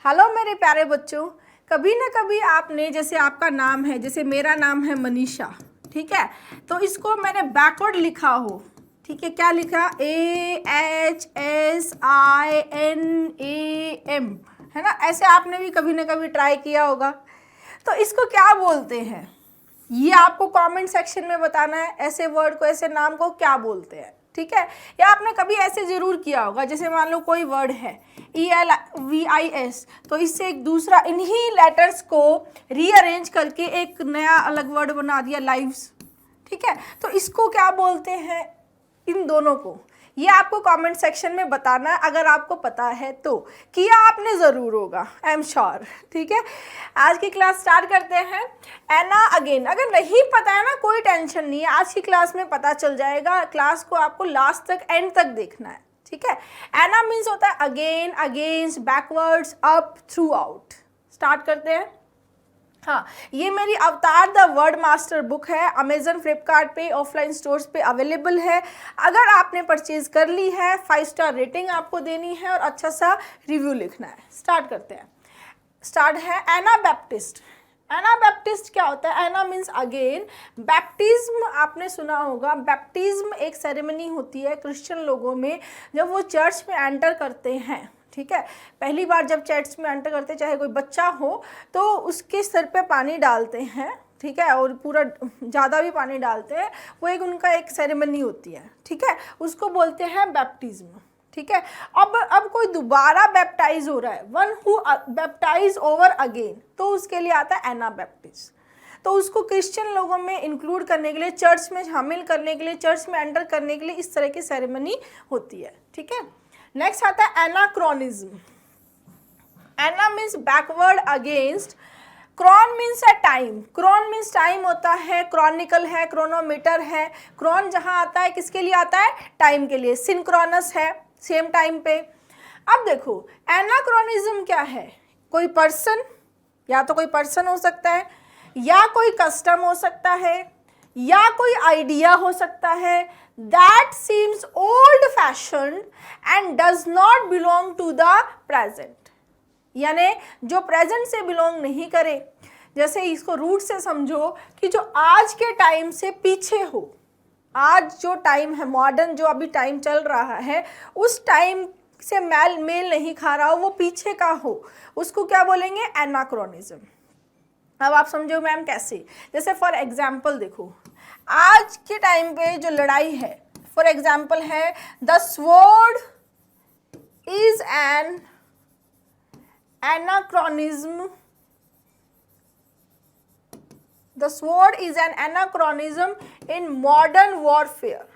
Hello मेरे प्यारे बच्चों, कभी ना कभी आपने, जैसे आपका नाम है, जैसे मेरा नाम है मनीषा, ठीक है, तो इसको मैंने बैकवर्ड लिखा हो, ठीक है, क्या लिखा, AHSINAM, है ना, ऐसे आपने भी कभी ना कभी ट्राई किया होगा। तो इसको क्या बोलते हैं, ये आपको कमेंट सेक्शन में बताना है, ऐसे वर्ड को, ऐसे नाम को क्या बोलते हैं, ठीक है। या आपने कभी ऐसे जरूर किया होगा, जैसे मान लो कोई वर्ड है ELVIS, तो इससे एक दूसरा इन्हीं लेटर्स को रीअरेंज करके एक नया अलग वर्ड बना दिया, लाइव्स, ठीक है। तो इसको क्या बोलते हैं, इन दोनों को, ये आपको कमेंट सेक्शन में बताना है, अगर आपको पता है तो। किया आपने ज़रूर होगा, आई एम श्योर, ठीक है। आज की क्लास स्टार्ट करते हैं। एना अगेन, अगर नहीं पता है ना, कोई टेंशन नहीं है, आज की क्लास में पता चल जाएगा। क्लास को आपको लास्ट तक, एंड तक देखना है, ठीक है। एना मीन्स होता है again, against, backwards, up, through out. Start करते हैं। हाँ, ये मेरी अवतार द वर्ड मास्टर बुक है, अमेजन, फ्लिपकार्ट पे, ऑफलाइन स्टोर्स पे अवेलेबल है। अगर आपने परचेज कर ली है, 5 स्टार रेटिंग आपको देनी है और अच्छा सा रिव्यू लिखना है। स्टार्ट करते हैं। स्टार्ट है एना बैप्टिस्ट। एना बैप्टिस्ट क्या होता है, एना मीन्स अगेन, बैप्टिज्म आपने सुना होगा। बैप्टिज्म एक सेरेमनी होती है क्रिश्चियन लोगों में, जब वो चर्च में एंटर करते हैं, ठीक है। पहली बार जब चर्च में एंटर करते, चाहे कोई बच्चा हो, तो उसके सर पे पानी डालते हैं, ठीक है, और पूरा ज़्यादा भी पानी डालते हैं। वो एक उनका एक सेरेमनी होती है, ठीक है, उसको बोलते हैं बैप्टिज्म, ठीक है। अब कोई दोबारा बैप्टाइज हो रहा है, one who baptise over again, तो उसके लिए आता है एना बैप्टिस्ट। तो उसको क्रिश्चियन लोगों में इंक्लूड करने के लिए, चर्च में शामिल करने के लिए, चर्च में एंटर करने के लिए इस तरह की सेरेमनी होती है, ठीक है। नेक्स्ट आता है anachronism. Ana means backward, against. Chron means है टाइम। क्रॉन मीन्स टाइम होता है, क्रॉनिकल है, क्रोनोमीटर है। क्रॉन जहां आता है, किसके लिए आता है, टाइम के लिए। सिंक्रोनस है, सेम टाइम पे। अब देखो एनाक्रोनिज्म क्या है, कोई पर्सन, या तो कोई पर्सन हो सकता है, या कोई कस्टम हो सकता है, या कोई आइडिया हो सकता है, that seems old fashioned and does not belong to the present, यानी जो प्रेजेंट से बिलोंग नहीं करे। जैसे इसको रूट से समझो कि जो आज के टाइम से पीछे हो, आज जो टाइम है, मॉडर्न जो अभी टाइम चल रहा है, उस टाइम से मेल नहीं खा रहा हो, वो पीछे का हो, उसको क्या बोलेंगे, एनाक्रोनिज्म। अब आप समझो मैम कैसे, जैसे फॉर एग्जाम्पल देखो, आज के टाइम पे जो लड़ाई है, फॉर एग्जाम्पल है, the sword is an anachronism, the sword is an anachronism in modern warfare.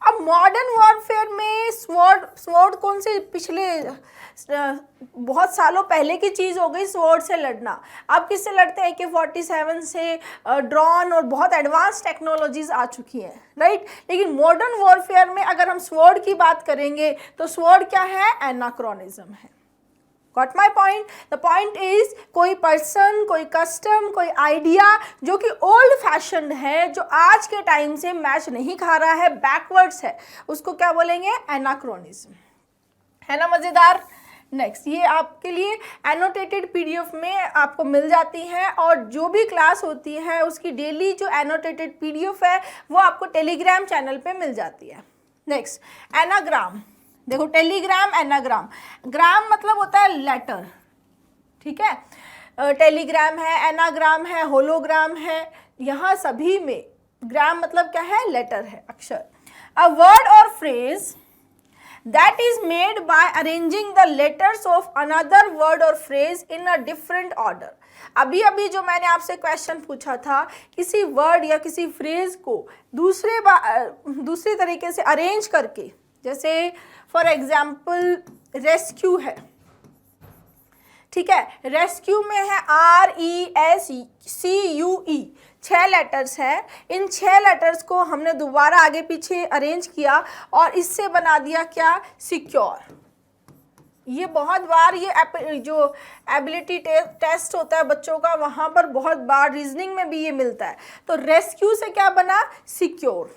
अब मॉडर्न वॉरफेयर में स्वॉर्ड कौन से, पिछले बहुत सालों पहले की चीज़ हो गई स्वॉर्ड से लड़ना। अब किससे लड़ते हैं, AK-47 से, ड्रोन और बहुत एडवांस टेक्नोलॉजीज आ चुकी हैं, राइट। लेकिन मॉडर्न वॉरफेयर में अगर हम स्वॉर्ड की बात करेंगे तो स्वॉर्ड क्या है, एनाक्रोनिज्म है। Got my point? The point is, कोई पर्सन, कोई कस्टम, कोई आइडिया जो कि ओल्ड फैशन है, जो आज के टाइम से मैच नहीं खा रहा है, बैकवर्ड्स है, उसको क्या बोलेंगे, एनाक्रोनिज्म, है ना, मज़ेदार। नेक्स्ट, ये आपके लिए एनोटेटेड PDF में आपको मिल जाती है, और जो भी क्लास होती है उसकी डेली जो एनोटेटेड PDF है वो आपको टेलीग्राम चैनल पे मिल जाती है। Next, anagram. देखो, टेलीग्राम, एनाग्राम। ग्राम मतलब होता है लेटर, ठीक है, टेलीग्राम है, एनाग्राम है, होलोग्राम है, यहाँ सभी में ग्राम मतलब क्या है, लेटर है, अक्षर। अ वर्ड और phrase that is made by arranging the letters of another word or phrase in a different order। अभी जो मैंने आपसे क्वेश्चन पूछा था, किसी वर्ड या किसी फ्रेज को दूसरे तरीके से अरेंज करके, जैसे फॉर एग्जाम्पल रेस्क्यू है, ठीक है, रेस्क्यू में है RESCUE, 6 लेटर्स है। इन 6 लेटर्स को हमने दोबारा आगे पीछे अरेंज किया और इससे बना दिया क्या, सिक्योर। ये बहुत बार, ये जो एबिलिटी टेस्ट होता है बच्चों का, वहाँ पर बहुत बार रीजनिंग में भी ये मिलता है। तो रेस्क्यू से क्या बना, सिक्योर।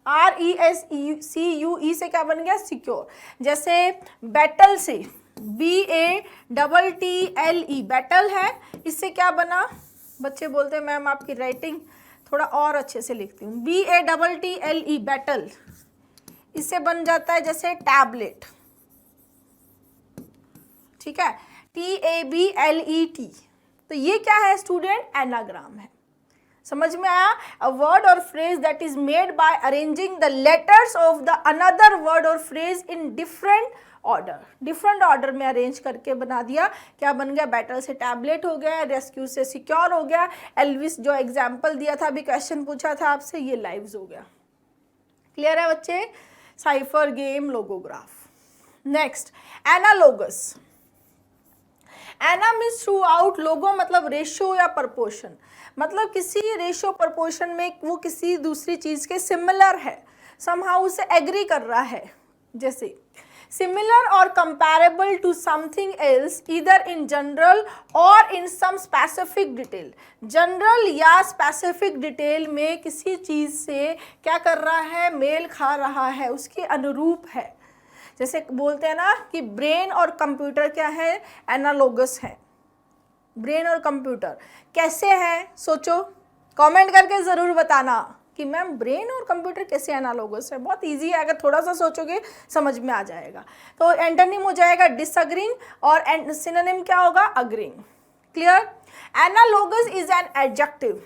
RESCUE से क्या बन गया, सिक्योर। जैसे बैटल से BATTLE बैटल है। इससे क्या बना? बच्चे बोलते हैं मैम आपकी राइटिंग थोड़ा और अच्छे से लिखती हूँ। BATTLE बैटल, इससे बन जाता है जैसे टैबलेट, ठीक है, TABLET। तो ये क्या है स्टूडेंट? एनाग्राम है। समझ में आया? अ वर्ड और phrase that is made by arranging the letters of the another word और phrase in different order. Different order में अरेंज करके बना दिया। क्या बन गया? बैटल से टैबलेट हो गया, रेस्क्यू से सिक्योर हो गया, एल्विस जो एग्जाम्पल दिया था, अभी क्वेश्चन पूछा था आपसे, ये लाइव्स हो गया। क्लियर है बच्चे? Cipher, game, logograph. Next, analogous. Ana means throughout, logo मतलब रेशियो या प्रपोर्शन, मतलब किसी रेशियो प्रपोर्शन में वो किसी दूसरी चीज के सिमिलर है, समहाउ उसे एग्री कर रहा है। जैसे सिमिलर और comparable to something else either in general और in some specific detail. General या स्पेसिफिक डिटेल में किसी चीज से क्या कर रहा है? मेल खा रहा है, उसके अनुरूप है। जैसे बोलते हैं ना कि ब्रेन और कंप्यूटर क्या है? एनालोगस है। ब्रेन और कंप्यूटर कैसे है? सोचो, कमेंट करके ज़रूर बताना कि मैम ब्रेन और कंप्यूटर कैसे एनालोगस है। बहुत इजी है, अगर थोड़ा सा सोचोगे समझ में आ जाएगा। तो एंटोनिम हो जाएगा डिसअग्रीइंग और सिनोनिम क्या होगा? Agreeing. Clear? Analogous is an adjective,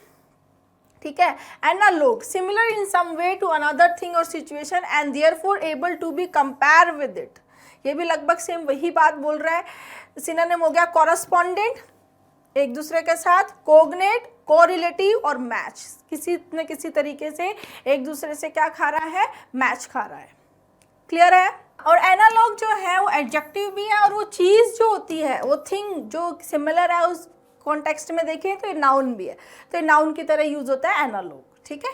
ठीक है। Analog, similar in some way to another thing और situation and therefore able to be compare with it. ये भी लगभग सेम वही बात बोल रहा है। सिनोनिम हो गया कॉरस्पॉन्डेंट, एक दूसरे के साथ, कोग्नेट, कोरिलेटिव और मैच, किसी न किसी तरीके से एक दूसरे से क्या खा रहा है? मैच खा रहा है। क्लियर है? और एनालॉग जो है वो एडजेक्टिव भी है, और वो चीज़ जो होती है, वो थिंग जो सिमिलर है उस कॉन्टेक्स्ट में देखें तो ये नाउन भी है, तो ये नाउन की तरह यूज होता है एनालॉग। ठीक है।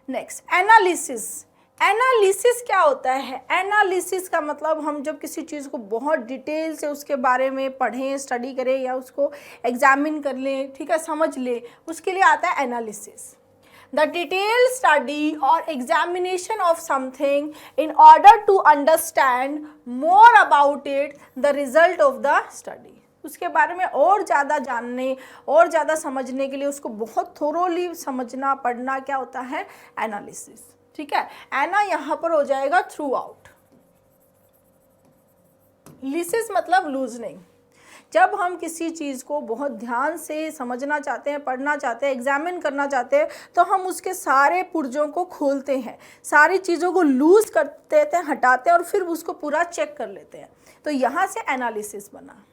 Next, analysis. एनालिसिस क्या होता है? एनालिसिस का मतलब हम जब किसी चीज़ को बहुत डिटेल से उसके बारे में पढ़ें, स्टडी करें या उसको एग्जामिन कर लें, ठीक है, समझ लें, उसके लिए आता है analysis. The detailed study or examination of something in order to understand more about it, the result of the study. उसके बारे में और ज़्यादा जानने और ज़्यादा समझने के लिए उसको बहुत थोरोली समझना, पढ़ना क्या होता है? एनालिसिस। ठीक है। एना यहाँ पर हो जाएगा थ्रू आउट। लिसिस मतलब लूजनिंग। जब हम किसी चीज़ को बहुत ध्यान से समझना चाहते हैं, पढ़ना चाहते हैं, एग्जामिन करना चाहते हैं, तो हम उसके सारे पुर्जों को खोलते हैं, सारी चीज़ों को लूज कर देते हैं, हटाते हैं और फिर उसको पूरा चेक कर लेते हैं। तो यहाँ से एनालिसिस बना।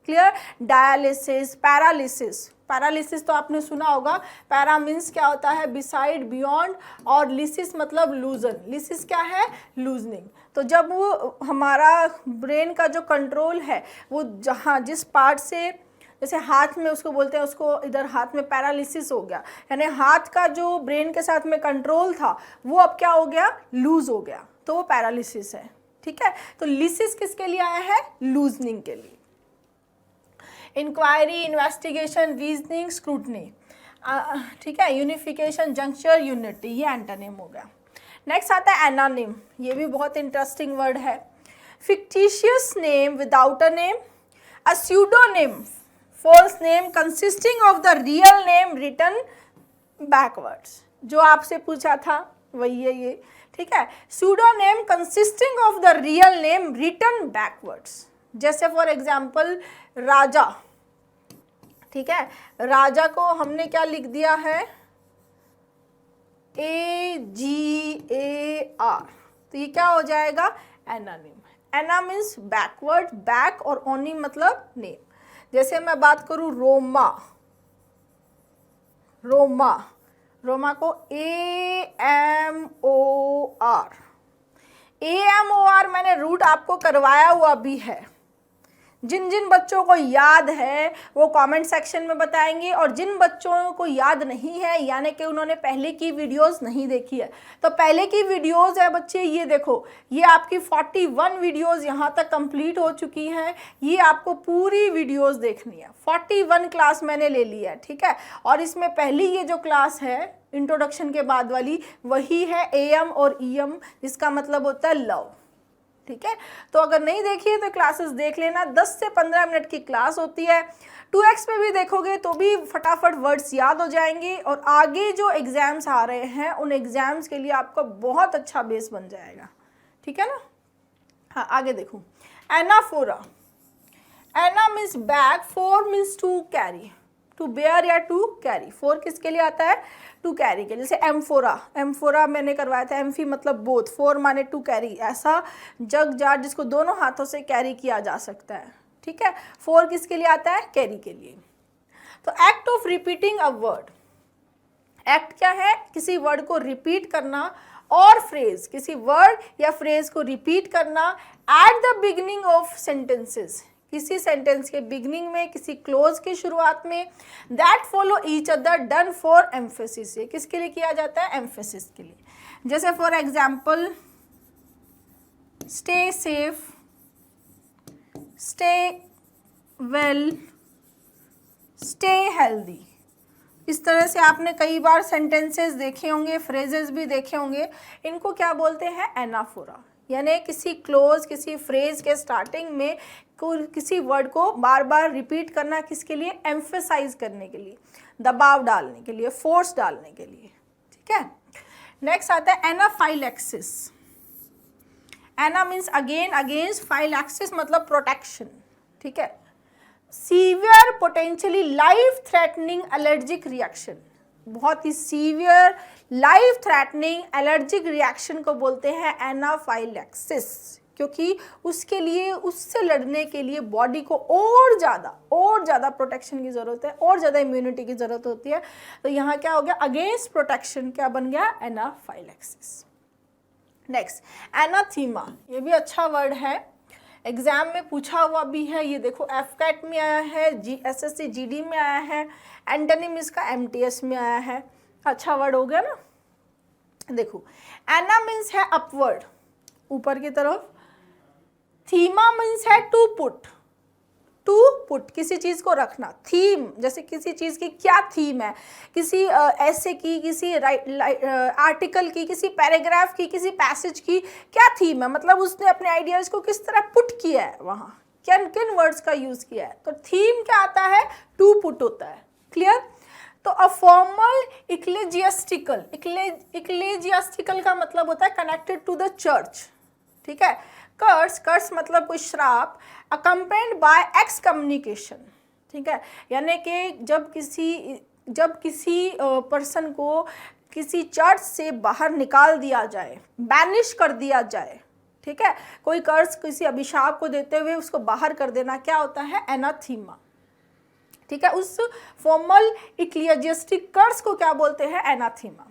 क्लियर? Dialysis, paralysis. पैरालिसिस तो आपने सुना होगा। पैरा मीन्स क्या होता है? बिसाइड, बियॉन्ड, और लिसिस मतलब लूजन। लिसिस क्या है? लूजनिंग। तो जब वो हमारा ब्रेन का जो कंट्रोल है वो जहाँ जिस पार्ट से, जैसे हाथ में उसको बोलते हैं, उसको इधर हाथ में पैरालिसिस हो गया, यानी हाथ का जो ब्रेन के साथ में कंट्रोल था वो अब क्या हो गया? लूज हो गया, तो वो पैरालिसिस है। ठीक है। तो लिसिस किसके लिए आया है? लूजनिंग के लिए। Inquiry, investigation, reasoning, scrutiny. ठीक है। यूनिफिकेशन, जंक्चर, यूनिटी, ये एंटोनिम हो गया। नेक्स्ट आता है एनानिम। ये भी बहुत इंटरेस्टिंग वर्ड है। Fictitious name without a name, a pseudonym, false name consisting of the real name written backwards. जो आपसे पूछा था वही है ये। ठीक है। Pseudonym consisting of the real name written backwards. जैसे फॉर एग्जाम्पल राजा। ठीक है। राजा को हमने क्या लिख दिया है? AGAR। तो ये क्या हो जाएगा? एनानिम। एना मीन्स बैकवर्ड, बैक, और ओनी मतलब नेम। जैसे मैं बात करूं रोमा, रोमा, रोमा को AMOR मैंने रूट आपको करवाया हुआ भी है। जिन जिन बच्चों को याद है वो कमेंट सेक्शन में बताएंगे, और जिन बच्चों को याद नहीं है यानी कि उन्होंने पहले की वीडियोस नहीं देखी है, तो पहले की वीडियोस है बच्चे, ये देखो, ये आपकी 41 वीडियोस यहाँ तक कंप्लीट हो चुकी हैं। ये आपको पूरी वीडियोस देखनी है। 41 क्लास मैंने ले ली है। ठीक है। और इसमें पहली ये जो क्लास है इंट्रोडक्शन के बाद वाली, वही है AM और EM, जिसका मतलब होता है लव। ठीक है। तो अगर नहीं देखी है तो क्लासेस देख लेना, 10 से 15 मिनट की क्लास होती है। 2x पे भी देखोगे तो भी फटाफट वर्ड्स याद हो जाएंगे और आगे जो एग्जाम्स आ रहे हैं उन एग्जाम्स के लिए आपका बहुत अच्छा बेस बन जाएगा, ठीक है ना। हाँ आगे देखो, anaphora. Ana means back, phor means to carry, to bear या टू कैरी। फोर किसके लिए आता है, टू कैरी के लिए। जैसे एम्फोरा, एम्फोरा मैंने करवाया था, एम्फी मतलब बोथ, फोर माने टू कैरी, ऐसा जग जार जिसको दोनों हाथों से कैरी किया जा सकता है, ठीक है। फोर किसके लिए आता है, कैरी के लिए। तो act of repeating a word, act क्या है, किसी वर्ड को रिपीट करना, और फ्रेज, किसी वर्ड या फ्रेज को रिपीट करना at the beginning of sentences, किसी सेंटेंस के बिगिनिंग में, किसी क्लोज की शुरुआत में, that follow each other, done for emphasis. ये किसके लिए किया जाता है, एम्फेसिस के लिए। जैसे for example, stay safe, stay well, stay healthy. इस तरह से आपने कई बार सेंटेंसेस देखे होंगे, फ्रेजेस भी देखे होंगे। इनको क्या बोलते हैं, एनाफोरा, यानी किसी क्लोज, किसी फ्रेज के स्टार्टिंग में किसी वर्ड को बार बार रिपीट करना, किसके लिए, एम्फेसाइज करने के लिए, दबाव डालने के लिए, फोर्स डालने के लिए, ठीक है। नेक्स्ट आता है anaphylaxis. Ana means again, against, phylaxis मतलब प्रोटेक्शन, ठीक है। Severe potentially life threatening allergic reaction, बहुत ही severe life threatening allergic reaction को बोलते हैं एनाफाइलैक्सिस, क्योंकि उसके लिए, उससे लड़ने के लिए बॉडी को और ज़्यादा प्रोटेक्शन की ज़रूरत है, और ज़्यादा इम्यूनिटी की ज़रूरत होती है। तो यहाँ क्या हो गया, अगेंस्ट प्रोटेक्शन क्या बन गया, एनाफाइलैक्सिस। नेक्स्ट एनाथीमा, ये भी अच्छा वर्ड है, एग्जाम में पूछा हुआ भी है। ये देखो एफकैट में आया है, एसएससी जीडी में आया है, एंटोनिम इसका एमटीएस में आया है। अच्छा वर्ड हो गया ना। देखो एना मीन्स है अपवर्ड, ऊपर की तरफ। थीमा मीन्स है टू पुट, टू पुट किसी चीज को रखना। थीम, जैसे किसी चीज की क्या थीम है, किसी ऐसे की, किसी आर्टिकल की, किसी पैराग्राफ की, किसी पैसेज की क्या थीम है, मतलब उसने अपने आइडियाज को किस तरह पुट किया है, वहाँ किन किन वर्ड्स का यूज किया है। तो थीम क्या आता है, टू पुट होता है। क्लियर। तो अ फॉर्मल इक्लेजियास्टिकल, इक्लेजियास्टिकल का मतलब होता है कनेक्टेड टू द चर्च, ठीक है। कर्स, कर्स मतलब कोई श्राप, अकम्पेन्ड बाय एक्स कम्युनिकेशन, ठीक है। यानी कि जब किसी पर्सन को किसी चर्च से बाहर निकाल दिया जाए, बैनिश कर दिया जाए, ठीक है, कोई कर्स किसी अभिशाप को देते हुए उसको बाहर कर देना, क्या होता है, एनाथीमा, ठीक है। उस फॉर्मल इक्लेजियास्टिक कर्स को क्या बोलते हैं, एनाथीमा।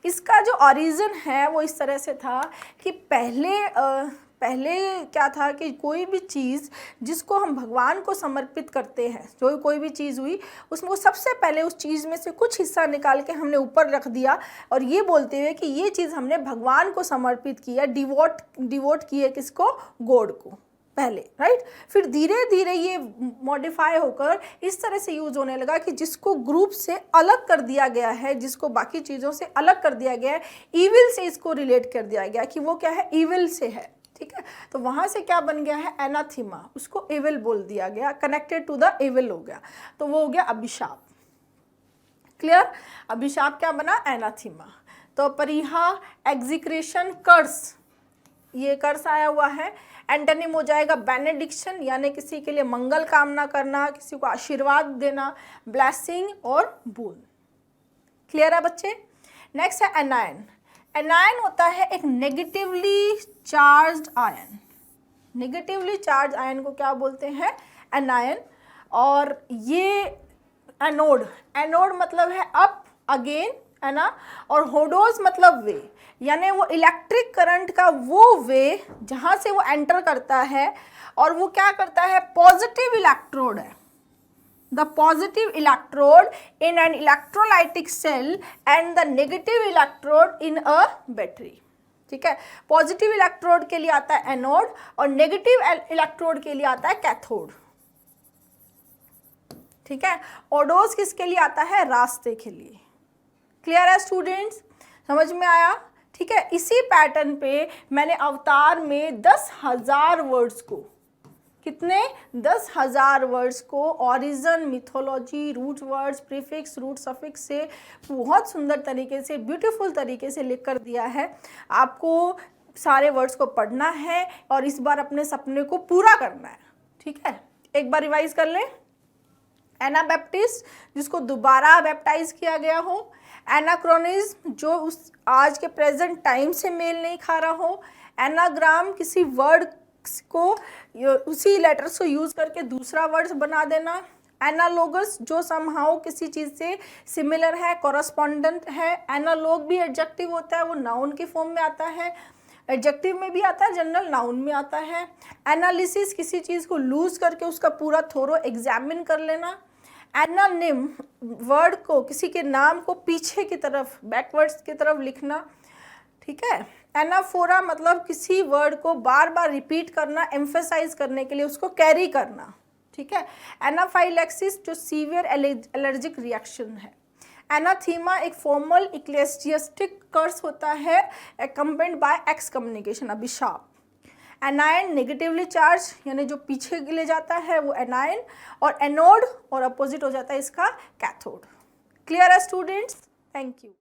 इसका जो ओरिजिन है वो इस तरह से था कि पहले क्या था कि कोई भी चीज़ जिसको हम भगवान को समर्पित करते हैं, जो कोई भी चीज़ हुई उसमें सबसे पहले उस चीज़ में से कुछ हिस्सा निकाल के हमने ऊपर रख दिया, और ये बोलते हुए कि ये चीज़ हमने भगवान को समर्पित किया, डिवोट किए किसको, गॉड को पहले, राइट। फिर धीरे धीरे ये मॉडिफाई होकर इस तरह से यूज होने लगा कि जिसको ग्रुप से अलग कर दिया गया है, जिसको बाकी चीज़ों से अलग कर दिया गया है, ईविल से इसको रिलेट कर दिया गया कि वो क्या है, ईविल से है, ठीक है। तो वहाँ से क्या बन गया है, एनाथीमा, उसको ईविल बोल दिया गया, कनेक्टेड टू द ईविल हो गया, तो वो हो गया अभिशाप। क्लियर। अभिशाप क्या बना, एनाथीमा। तो परिहा, एग्जीक्रेशन, कर्स, ये कर्स आया हुआ है। एंटोनिम हो जाएगा बेनेडिक्शन, यानी किसी के लिए मंगल कामना करना, किसी को आशीर्वाद देना, ब्लेसिंग और बोन। क्लियर है बच्चे। नेक्स्ट है एनायन। एनायन होता है एक negatively charged ion. Negatively charge ion को क्या बोलते हैं, एनायन। और ये एनोड, एनोड मतलब है अप, अगेन, है ना। और होडोज मतलब वे, यानी वो इलेक्ट्रिक करंट का वो वे जहाँ से वो एंटर करता है, और वो क्या करता है, पॉजिटिव इलेक्ट्रोड है, the positive electrode in an electrolytic cell and the negative electrode in a battery, ठीक है। पॉजिटिव इलेक्ट्रोड के लिए आता है एनोड और नेगेटिव इलेक्ट्रोड के लिए आता है कैथोड, ठीक है। ओडोज किसके लिए आता है, रास्ते के लिए। क्लियर है स्टूडेंट्स, समझ में आया। ठीक है, इसी पैटर्न पे मैंने अवतार में 10,000 वर्ड्स को, कितने, 10,000 वर्ड्स को origin, mythology, root words, prefix, root suffix से बहुत सुंदर तरीके से, ब्यूटीफुल तरीके से लिख कर दिया है। आपको सारे वर्ड्स को पढ़ना है और इस बार अपने सपने को पूरा करना है। ठीक है, एक बार रिवाइज कर लें। एनाबैप्टिस्ट, जिसको दोबारा बैप्टाइज किया गया हो। एनाक्रोनिज्म, जो उस आज के प्रेजेंट टाइम से मेल नहीं खा रहा हो। एनाग्राम, किसी वर्ड को उसी लेटर्स को यूज करके दूसरा वर्ड्स बना देना। एनालोगस, जो समहाउ किसी चीज से सिमिलर है, कॉरस्पॉन्डेंट है। एनालॉग भी एडजेक्टिव होता है, वो नाउन के फॉर्म में आता है, एडजेक्टिव में भी आता है, जनरल नाउन में आता है। एनालिसिस, किसी चीज को लूज करके उसका पूरा थोरो एग्जामिन कर लेना। एनानिम, वर्ड को, किसी के नाम को पीछे की तरफ, बैकवर्ड्स की तरफ लिखना। ठीक है। एनाफोरा मतलब किसी वर्ड को बार बार रिपीट करना, एम्फेसाइज करने के लिए उसको कैरी करना। ठीक है। एनाफाइलेक्सिस, जो सीवियर एलर्जिक रिएक्शन है। एनाथीमा एक फॉर्मल इक्लेसियास्टिक कर्स होता है, अकम्पेनिड बाय एक्सकम्युनिकेशन, अभिशाप। एनायन, नेगेटिवली चार्ज, यानी जो पीछे ले जाता है वो एनायन, और एनोड और अपोजिट हो जाता है इसका कैथोड। क्लियर है स्टूडेंट्स? Thank you.